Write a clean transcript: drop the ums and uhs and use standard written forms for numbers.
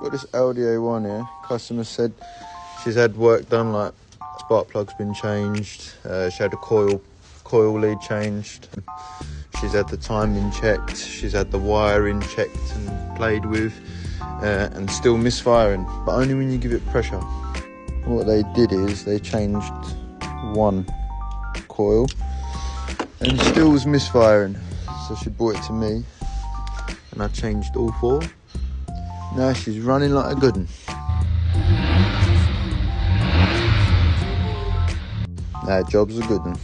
Got this Audi A1 here. Customer said she's had work done, like spark plug's been changed. She had a coil lead changed. She's had the timing checked. She's had the wiring checked and played with, and still misfiring, but only when you give it pressure. What they did is they changed one coil and it still was misfiring. So she brought it to me and I changed all four. Now she's running like a good one. That job's a good one.